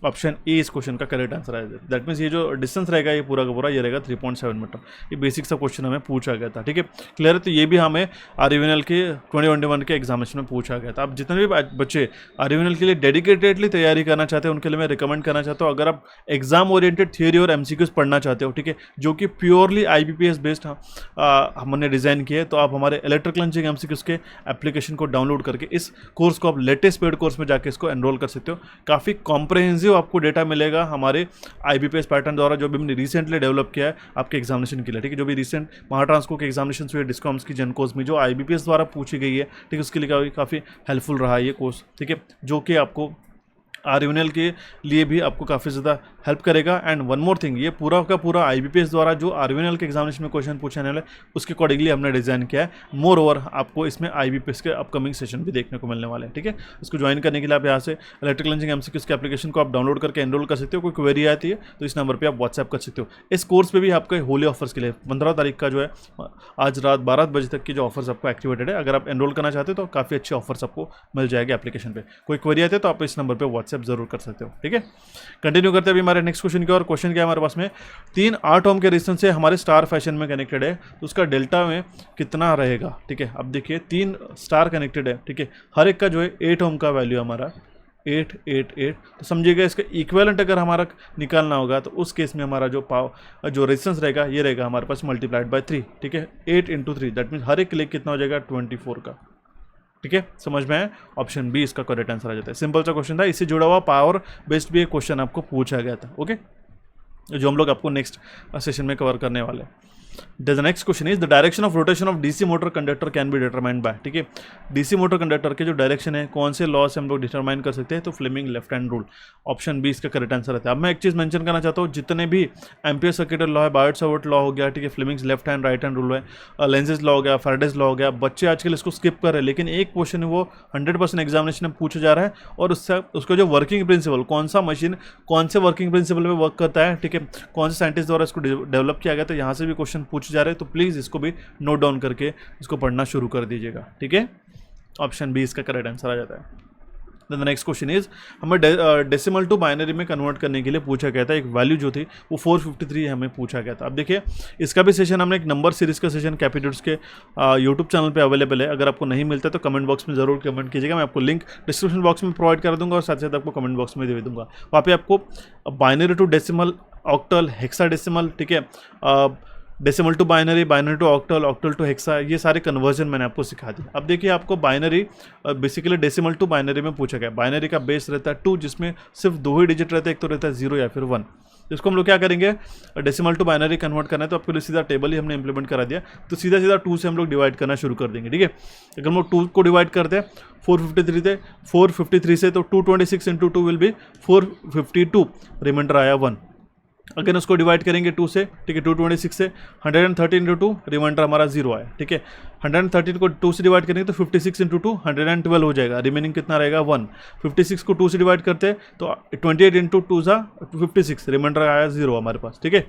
ऑप्शन ए इस क्वेश्चन का करेक्ट आंसर है। दैट मीन्स ये जो डिस्टेंस रहेगा ये पूरा का पूरा ये रहेगा 3.7 मीटर। ये बेसिक सा क्वेश्चन हमें पूछा गया था, ठीक है, क्लियर है। तो ये भी हमें RVNL के 2021 के एग्जामिनेशन में पूछा गया था। अब जितने भी बच्चे RVNL के लिए डेडिकेटेडली तैयारी करना चाहते हैं उनके लिए मैं रिकमेंड करना चाहता हूँ, अगर आप एग्जाम ओरिएंटेड थियोरी और MCQs पढ़ना चाहते हो, ठीक है, जो कि प्योरली IBPS बेस्ड हमने डिज़ाइन किए, तो आप हमारे इलेक्ट्रिकल इंजीनियरिंग MCQs के एप्लीकेशन को डाउनलोड करके इस कोर्स को आप लेटेस्ट पेड कोर्स में जाके इसको एनरोल कर सकते हो। काफ़ी कॉम्प्रहेंसिव आपको डेटा मिलेगा हमारे IBPS पैटर्न द्वारा, जो भी हमने रिसेंटली डेवलप किया है आपके एग्जामिनेशन के लिए, ठीक है। जो भी रिसेंट महाट्रांसको के एग्जामिनेशन हुए, डिस्कॉम्स की जेनकोस में जो IBPS द्वारा पूछी गई है, ठीक है, उसके लिए काफ़ी हेल्पफुल रहा है ये कोर्स, ठीक है, जो कि आपको RVNL के लिए भी आपको काफ़ी ज़्यादा हेल्प करेगा। एंड वन मोर थिंग, ये पूरा का पूरा IBPS द्वारा जो RVNL के एग्जामिनेशन में क्वेश्चन पूछने वाले उसके अकॉर्डिंगली हमने डिज़ाइन किया है। मोर ओवर आपको इसमें IBPS के अपकमिंग सेशन भी देखने को मिलने वाले हैं, ठीक है। इसको ज्वाइन करने के लिए आप यहाँ से इलेक्ट्रिकल इंजीनियरिंग MCQs के एप्लीकेशन को आप डाउनलोड करके एनरोल कर सकते हो। कोई क्वेरी आती है तो इस नंबर पर आप व्हाट्सएप कर सकते हो। इस कोर्स पर भी आपके होली ऑफर्स के लिए 15 तारीख का जो है आज रात 12 बजे तक की जो ऑफर्स आपको एक्टिवेटेड है, अगर आप एनरोल करना चाहते हो तो काफ़ी अच्छे ऑफर्स आपको मिल जाएंगे एप्लीकेशन पर। कोई क्वेरी आती है तो आप इस नंबर पर व्हाट्सएप जरूर कर सकते हो, ठीक है। कंटिन्यू करते हैं अभी हमारे नेक्स्ट क्वेश्चन की। और क्वेश्चन क्या है हमारे पास में, 3 8 ओम के रेजिस्टेंस से हमारे स्टार फैशन में कनेक्टेड है, तो उसका डेल्टा में कितना रहेगा, ठीक है। अब देखिए 3 स्टार कनेक्टेड है, ठीक है, हर एक का जो है 8 ओम का वैल्यू हमारा 888, तो समझिएगा इसका इक्विवेलेंट अगर हमारा निकालना होगा तो उस केस में हमारा जो रेजिस्टेंस रहेगा ये रहेगा हमारे पास मल्टीप्लाइड बाय 3, ठीक है, 8 × 3, दैट मीन्स हर एक के लिए कितना हो जाएगा 24 का, ठीक है। समझ में आया? ऑप्शन बी इसका करेक्ट आंसर आ जाता है। सिंपल सा क्वेश्चन था, इससे जुड़ा हुआ पावर बेस्ड भी एक क्वेश्चन आपको पूछा गया था, ओके, जो हम लोग आपको नेक्स्ट सेशन में कवर करने वाले हैं। The next question is the direction of rotation of DC motor conductor can be determined by, ठीक है। DC मोटर कंडक्टर के जो डायरेक्शन है कौन से लॉ से हम लोग डिटरमाइन कर सकते हैं, तो Fleming left hand rule, option B इसका करेक्ट आंसर रहता है। अब मैं एक चीज़ मेंशन करना चाहता हूँ, जितने भी एम्पियर सर्किट लॉ है, बायट-सावर्ट लॉ हो गया, ठीक है, Fleming's left hand right hand rule है, लेंजेस लॉ हो गया, फैराडेज लॉ हो गया, बच्चे आजकल इसको स्किप कर रहे हैं, लेकिन एक क्वेश्चन वो 100% एग्जामिनेशन में पूछा जा रहा है, और उससे उसका जो वर्किंग प्रिंसिपल, कौन सा मशीन कौन से वर्किंग प्रिंसिपल पे वर्क करता है, ठीक है, कौन से साइंटिस्ट द्वारा इसको डेवलप किया गया, तो यहाँ से भी क्वेश्चन पूछे जा रहे हैं, तो प्लीज़ इसको भी नोट डाउन करके इसको पढ़ना शुरू कर दीजिएगा, ठीक है। ऑप्शन बी इसका करेक्ट आंसर आ जाता है। द नेक्स्ट क्वेश्चन इज हमें डेसिमल टू बाइनरी में कन्वर्ट करने के लिए पूछा गया था, एक वैल्यू जो थी वो 453 हमें पूछा गया था। अब देखिए इसका भी सेशन हमने एक नंबर सीरीज का सेशन कैपिट्यूड्स के यूट्यूब चैनल पे अवेलेबल है, अगर आपको नहीं मिलता तो कमेंट बॉक्स में जरूर कमेंट कीजिएगा, मैं आपको लिंक डिस्क्रिप्शन बॉक्स में प्रोवाइड कर दूंगा और साथ साथ आपको कमेंट बॉक्स में दे दूंगा। वहाँ पे आपको binary to decimal, octal, hexadecimal, ठीक है, decimal to binary, binary to octal, octal to hexa, ये सारे कन्वर्जन मैंने आपको सिखा दिया। अब देखिए आपको binary basically decimal to binary में पूछा गया। बाइनरी का बेस रहता है 2, जिसमें सिर्फ 2 ही डिजिट रहते हैं, एक तो रहता है 0 या फिर 1। इसको हम लोग क्या करेंगे, डेसिमल टू बाइनरी कन्वर्ट करना है, तो आपको सीधा टेबल ही हमने इंप्लीमेंट करा दिया, तो सीधा 2 से हम लोग डिवाइड करना शुरू कर देंगे, ठीक है। अगर हम लोग 2 को डिवाइड करते हैं 453 से, तो 226 × 2 विल बी 452, रिमाइंडर आया 1। अगर उसको डिवाइड करेंगे 2 से, ठीक है, 226 से, 113 × 2, रिमाइंडर हमारा 0 आया, ठीक है। 113 को 2 से डिवाइड करेंगे तो 56 × 2 112 हो जाएगा, रिमेनिंग कितना रहेगा 1। 56 को 2 से डिवाइड करते हैं तो 28 × 2 = 56, रिमाइंडर आया 0 हमारे पास, ठीक है।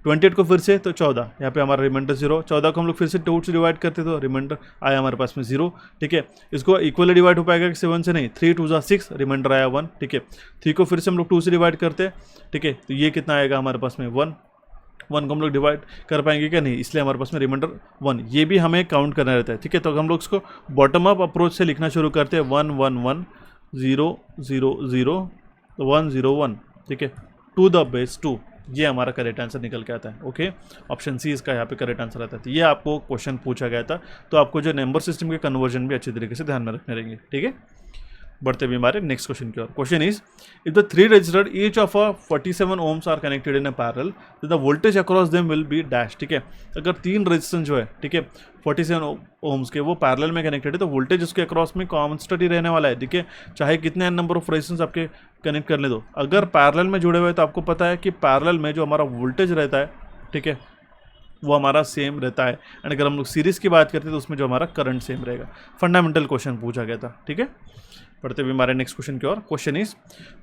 28 को फिर से तो 14, यहाँ पे हमारा रिमाइंडर 0, 14 को हम लोग फिर से 2 से डिवाइड करते तो रिमाइंडर आया हमारे पास में 0, ठीक है। इसको इक्वली डिवाइड हो पाएगा कि 7 से नहीं, 3 2 6, रिमाइंडर आया 1, ठीक है। 3 को फिर से हम लोग 2 से डिवाइड करते हैं, ठीक है, तो ये कितना आएगा हमारे पास में 1 को हम लोग डिवाइड कर पाएंगे क्या, नहीं, इसलिए हमारे पास में रिमाइंडर 1, ये भी हमें काउंट करना रहता है, ठीक है। तो हम लोग इसको बॉटम अप अप्रोच से लिखना शुरू करते हैं, 1 1 1 0 0 0 1 0 1, ठीक है, टू द बेस 2, ये हमारा करेक्ट आंसर निकल के आता है। ओके, ऑप्शन सी इसका यहाँ पे करेक्ट आंसर आता है। तो ये आपको क्वेश्चन पूछा गया था, तो आपको जो नंबर सिस्टम के कन्वर्जन भी अच्छी तरीके से ध्यान में रखने रहेंगे, ठीक है। बढ़ते भी हमारे नेक्स्ट क्वेश्चन की ओर। Question is, if the 3 register each of a 47 ohms are connected in a parallel, तो the voltage across them will be dash, ठीक है। अगर 3 रजिस्टेंस जो है, ठीक है, 47 ओम्स के, वो पैरेलल में कनेक्टेड है, तो वोल्टेज उसके अक्रॉस में कांस्टेंट ही रहने वाला है, ठीक है, चाहे कितने नंबर ऑफ रेजिस्टेंस आपके कनेक्ट कर ले दो। अगर पैरेलल में जुड़े हुए तो आपको पता है कि पैरेलल में जो हमारा वोल्टेज रहता है, ठीक है, वो हमारा सेम रहता है। एंड अगर हम लोग सीरीज की बात करते हैं तो उसमें जो हमारा करंट सेम रहेगा। फंडामेंटल क्वेश्चन पूछा गया था, ठीक है। पढ़ते हुए हमारे नेक्स्ट क्वेश्चन की ओर। Question is,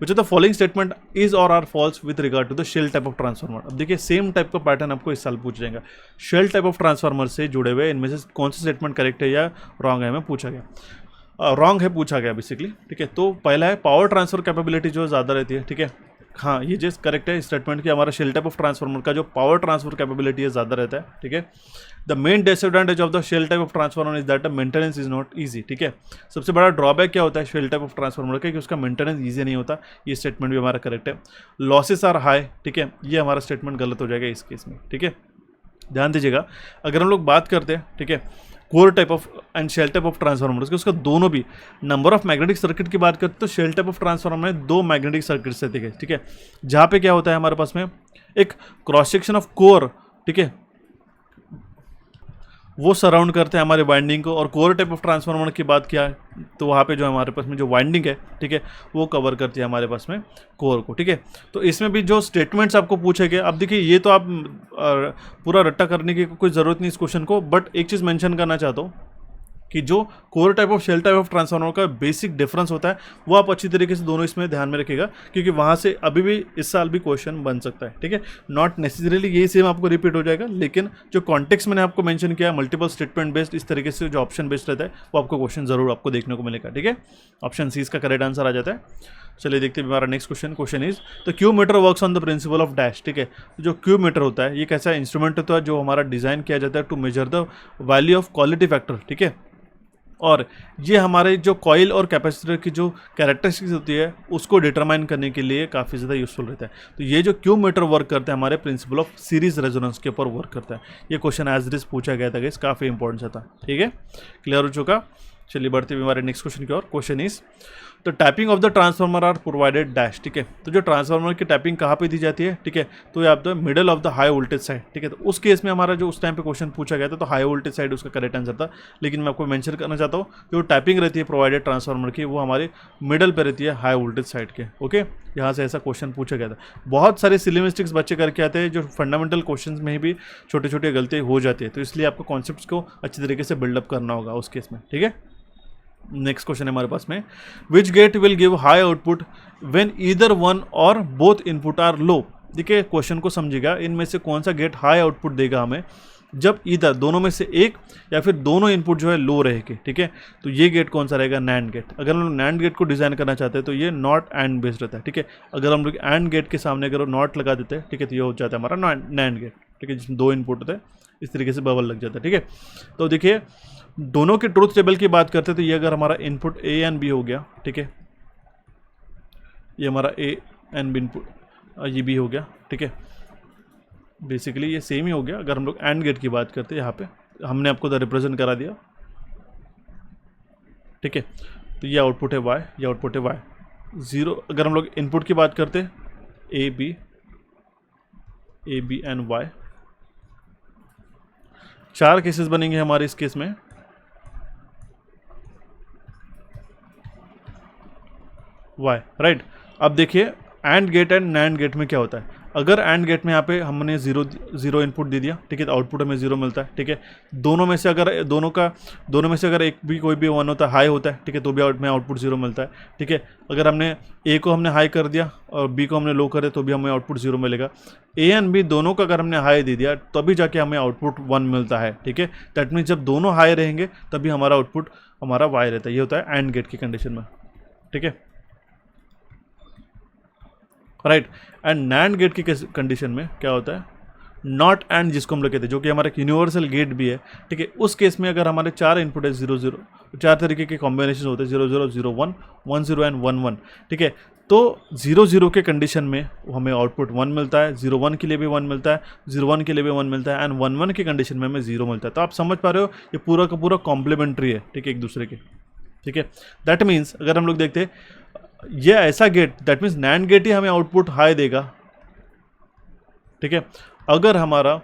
which of the following statement is और are false with regard to the shell type of transformer. अब देखिए सेम टाइप का पैटर्न आपको इस साल पूछ जाएगा। शेल टाइप ऑफ ट्रांसफार्मर से जुड़े हुए इनमें से कौन सा स्टेटमेंट करेक्ट है या रॉन्ग है, हमें पूछा गया। रॉन्ग है पूछा गया बेसिकली, ठीक है। तो पहला है पावर ट्रांसफर कैपेबिलिटी जो ज़्यादा रहती है, ठीक है, हाँ ये जस्ट करेक्ट है स्टेटमेंट कि हमारा शेल टाइप ऑफ ट्रांसफार्मर का जो पावर ट्रांसफर कैपेबिलिटी है ज़्यादा रहता है, ठीक है। The main disadvantage of the shell type of transformer is that the maintenance is not easy, ठीक है। सबसे बड़ा ड्रॉबैक क्या होता है शेल टाइप ऑफ ट्रांसफार्मर का, कि उसका मेंटेनेंस ईजी नहीं होता। ये स्टेटमेंट भी हमारा करेक्ट है। लॉसेस आर हाई, ठीक है, ये हमारा स्टेटमेंट गलत हो जाएगा इस केस में, ठीक है। ध्यान दीजिएगा, अगर हम लोग बात करते हैं, ठीक है, core type of and shell type of transformer, उसका दोनों भी नंबर ऑफ मैग्नेटिक सर्किट की बात करते हैं तो शेल टाइप ऑफ ट्रांसफार्मर में 2 मैग्नेटिक सर्किट्स रहते हैं, ठीक है, जहाँ पे क्या होता है हमारे पास में एक क्रॉस सेक्शन ऑफ कोर, ठीक है, वो सराउंड करते हैं हमारे वाइंडिंग को। और कोर टाइप ऑफ ट्रांसफार्मर की बात किया तो वहाँ पे जो हमारे पास में जो वाइंडिंग है, ठीक है, वो कवर करती है हमारे पास में कोर को, ठीक है। तो इसमें भी जो स्टेटमेंट्स आपको पूछे गए, अब देखिए ये तो आप पूरा रट्टा करने की कोई ज़रूरत नहीं इस क्वेश्चन को, बट एक चीज़ मेंशन करना चाहता हूँ कि जो core type of shell type of transformer का बेसिक डिफरेंस होता है वो आप अच्छी तरीके से दोनों इसमें ध्यान में रखिएगा, क्योंकि वहाँ से अभी भी इस साल भी क्वेश्चन बन सकता है, ठीक है। नॉट नेसेसरीली यही सेम आपको रिपीट हो जाएगा, लेकिन जो कॉन्टेक्स्ट मैंने आपको मेंशन किया मल्टीपल स्टेटमेंट बेस्ड, इस तरीके से जो ऑप्शन बेस्ड रहता है वो आपको क्वेश्चन जरूर आपको देखने को मिलेगा, ठीक है। ऑप्शन सी इसका करेक्ट आंसर आ जाता है। चलिए देखते हैं हमारा next question. Question is, the Q meter works on the principle of dash, ठीक है। तो जो क्यू मीटर होता है ये कैसा इंस्ट्रूमेंट होता है जो हमारा डिज़ाइन किया जाता है to measure the value of quality factor, ठीक है। और ये हमारे जो कॉइल और कैपेसिटर की जो कैरेक्टरिस्टिक्स होती है उसको डिटरमाइन करने के लिए काफ़ी ज़्यादा यूजफुल रहता है। तो ये जो क्यू मीटर वर्क करता है हमारे प्रिंसिपल ऑफ सीरीज रेजोनेंस के ऊपर वर्क करता है। ये क्वेश्चन एज इट इज पूछा गया था गाइस, काफ़ी इंपॉर्टेंट सा था, ठीक है, क्लियर हो चुका। चलिए बढ़ते हुए हमारे नेक्स्ट क्वेश्चन की ओर। क्वेश्चन इज, तो tapping of the transformer are provided dash, ठीक है। तो जो ट्रांसफार्मर की टैपिंग कहाँ पे दी जाती है, ठीक है, तो ये आप the middle of the high voltage side, ठीक है। तो उस केस में हमारा जो उस टाइम पे क्वेश्चन पूछा गया था तो हाई वोल्टेज साइड उसका करेक्ट आंसर था, लेकिन मैं आपको मेंशन करना चाहता हूँ जो टैपिंग रहती है प्रोवाइडेड ट्रांसफार्मर की वो हमारे मिडल पे रहती है हाई वोल्टेज साइड के, ओके। यहाँ से ऐसा क्वेश्चन पूछा गया था। बहुत सारे सिली मिस्टेक्स बच्चे करके आते हैं जो फंडामेंटल क्वेश्चन में भी छोटे छोटे गलतियाँ हो जाती है, तो इसलिए आपको कॉन्सेप्ट को अच्छी तरीके से बिल्डअप करना होगा उस केस में, ठीक है। नेक्स्ट क्वेश्चन है हमारे पास में, which gate will give high output when either one और बोथ इनपुट आर लो। देखिए क्वेश्चन को समझिएगा, इनमें से कौन सा गेट हाई आउटपुट देगा हमें जब ईदर दोनों में से एक या फिर दोनों इनपुट जो है लो रहेंगे, ठीक है। तो ये गेट कौन सा रहेगा, नैंड गेट। अगर हम लोग नैंड गेट को डिजाइन करना चाहते हैं तो ये नॉट एंड बेस्ड रहता है, ठीक है। अगर हम लोग एंड गेट के सामने अगर नॉट लगा देते हैं, ठीक है, तो ये हो जाता है हमारा नैंड गेट, ठीक है, जिसमें 2 इनपुट होते हैं, इस तरीके से बबल लग जाता है, ठीक है। तो देखिए दोनों के ट्रूथ टेबल की बात करते हैं तो ये अगर हमारा इनपुट ए एंड बी हो गया, ठीक है, ये हमारा ए एंड बी इनपुट, ये बी हो गया, ठीक है, बेसिकली ये सेम ही हो गया। अगर हम लोग एंड गेट की बात करते हैं यहाँ पे हमने आपको रिप्रेजेंट करा दिया, ठीक है। तो ये आउटपुट है वाई, ये आउटपुट है वाई 0। अगर हम लोग इनपुट की बात करते हैं A B and Y, 4 cases बनेंगे हमारे इस केस में। Y right. अब देखिए AND gate and NAND gate में क्या होता है, अगर एंड गेट में यहाँ पे हमने जीरो इनपुट दे दिया, ठीक है, तो आउटपुट हमें जीरो मिलता है, ठीक है। दोनों में से अगर एक भी कोई भी वन होता है, हाई होता है, ठीक है, तो भी हमें आउटपुट जीरो मिलता है, ठीक है। अगर हमने ए को हमने हाई कर दिया और बी को हमने लो कर दिया तो भी हमें आउटपुट जीरो मिलेगा। ए एंड बी दोनों का अगर हमने हाई दे दिया तभी जाके हमें आउटपुट वन मिलता है, ठीक है। दैट मीन्स जब दोनों हाई रहेंगे तभी हमारा आउटपुट हमारा वाई रहता है। ये होता है एंड गेट की कंडीशन में, ठीक है, राइट। एंड नैंड गेट की कंडीशन में क्या होता है, नॉट एंड जिसको हम लोग कहते हैं, जो कि हमारा यूनिवर्सल गेट भी है, ठीक है। उस केस में अगर हमारे चार इनपुट है 0 0, चार तरीके के कॉम्बिनेशन होते हैं 0 0 0 1 1 0 एंड 1 1, ठीक है। तो 0 0 के कंडीशन में हमें आउटपुट 1 मिलता है, 0 1 के लिए भी 1 मिलता है, 0 1 के लिए भी 1 मिलता है, एंड 1 1 की कंडीशन में हमें 0 मिलता है। तो आप समझ पा रहे हो ये पूरा का पूरा कॉम्प्लीमेंट्री है, ठीक है, एक दूसरे के, ठीक है। दैट मीन्स अगर हम लोग देखते हैं ये ऐसा gate, that means NAND gate ही हमें आउटपुट हाई देगा, ठीक है। अगर हमारा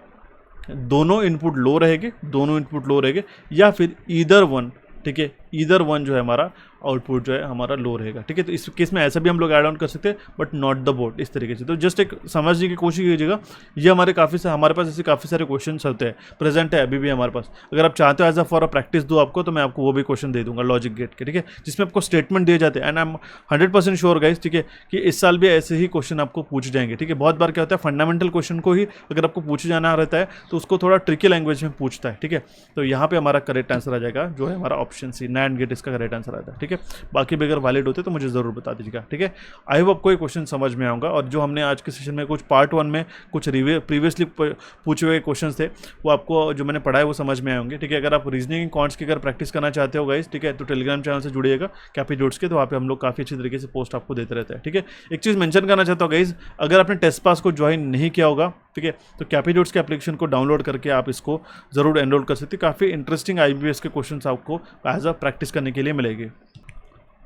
दोनों इनपुट लो रहेंगे या फिर ईदर वन, ठीक है, ईदर वन जो है हमारा आउटपुट जो है हमारा लो रहेगा, ठीक है। तो इस केस में ऐसा भी हम लोग ऐड ऑन कर सकते हैं, बट नॉट द बोर्ड, इस तरीके से। तो जस्ट एक समझने की कोशिश कीजिएगा। ये हमारे पास ऐसे काफ़ी सारे क्वेश्चन होते हैं, प्रेजेंट है अभी भी हमारे पास। अगर आप चाहते हो as a for a practice दूँ आपको, तो मैं आपको वो भी क्वेश्चन दे दूंगा लॉजिक गेट के, ठीक है, जिसमें आपको स्टेटमेंट दिए जाते हैं। And I am 100% sure guys, ठीक है, कि इस साल भी ऐसे ही क्वेश्चन आपको पूछ जाएंगे, ठीक है। बहुत बार क्या होता है, फंडामेंटल क्वेश्चन को ही अगर आपको पूछे जाना रहता है तो उसको थोड़ा ट्रिकी लैंग्वेज में पूछता है, ठीक है। तो यहाँ पे हमारा करेक्ट आंसर आ जाएगा, जो है हमारा ऑप्शन सी, नैंड गेट इसका करेक्ट आंसर आता है, ठीक है। बाकी भी अगर वैलिड होते तो मुझे ज़रूर बता दीजिएगा, ठीक है। आई होप आपको ये क्वेश्चन समझ में आऊँगा। और जो हमने आज के सेशन में कुछ पार्ट 1 में कुछ प्रीवियसली पूछे हुए क्वेश्चन थे, वो आपको जो मैंने पढ़ाया वो समझ में आएंगे, ठीक है। अगर आप रीजनिंग कॉन्ट्स की अगर प्रैक्टिस करना चाहते हो गाइस, ठीक है, तो टेलीग्राम चैनल से जुड़िएगा कैपिटोड्स के, तो वहाँ पे हम लोग काफ़ी अच्छी तरीके से पोस्ट आपको देते रहते हैं, ठीक है। एक चीज़ मेंशन करना चाहता हूँ गाइस, अगर आपने टेस्ट पास को ज्वाइन नहीं किया होगा, ठीक है, तो कैपिटोड्स के एप्लीकेशन को डाउनलोड करके आप इसको ज़रूर एनरोल कर सकते हैं। काफ़ी इंटरेस्टिंग IBPS के क्वेश्चन आपको एज अ प्रैक्टिस करने के लिए मिलेगी।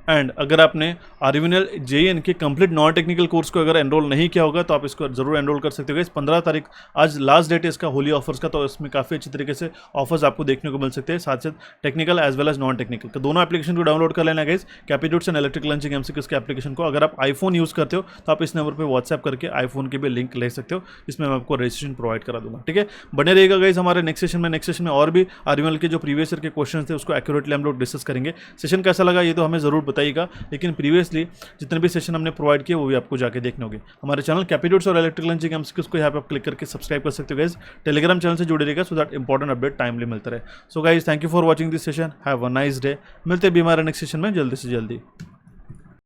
एंड अगर आपने RVNL JEN के कंप्लीट नॉन टेक्निकल कोर्स को अगर एनरोल नहीं किया होगा तो आप इसको जरूर एनरोल कर सकते हो। इस 15 तारीख आज लास्ट डेट है इसका होली ऑफर्स का, तो इसमें काफ़ी अच्छी तरीके से ऑफर्स आपको देखने को मिल सकते हैं, साथ साथ technical as well as non technical. तो दोनों एप्लीकेशन को डाउनलोड कर लेना गाइस, कैपिटोड्स एंड इलेक्ट्रिकल लंचिंग MCQs के एप्लीकेशन को। अगर आप आईफोन यूज़ करते हो तो आप इस नंबर पर व्हाट्सएप करके आईफोन के भी लिंक ले सकते हो, जिसमें मैं आपको रजिस्ट्रेशन प्रोवाइड करा दूंगा, ठीक है। बने रहेगा गाइस हमारे नेक्स्ट सेशन में और भी RVNL के जो प्रीवियस ईयर के क्वेश्चन थे उसको एक्यूरेटली हम लोग डिस्कस करेंगे। सेशन कैसा लगा ये तो हमें ज़रूर बताइएगा, लेकिन प्रीवियसली जितने भी सेशन हमने प्रोवाइड किए वो भी आपको जाके देखने होंगे। हमारे चैनल कैपिटोड्स और इलेक्ट्रिकल लंचिंग MCQs को यहाँ पे आप क्लिक करके सब्सक्राइब कर सकते हो गाइस। टेलीग्राम चैनल से जुड़े रहेगा so that important update timely मिलता रहे। So guys thank you for watching this session, have a nice day. मिलते हैं भी हमारे नेक्स्ट सेशन में जल्दी से जल्दी।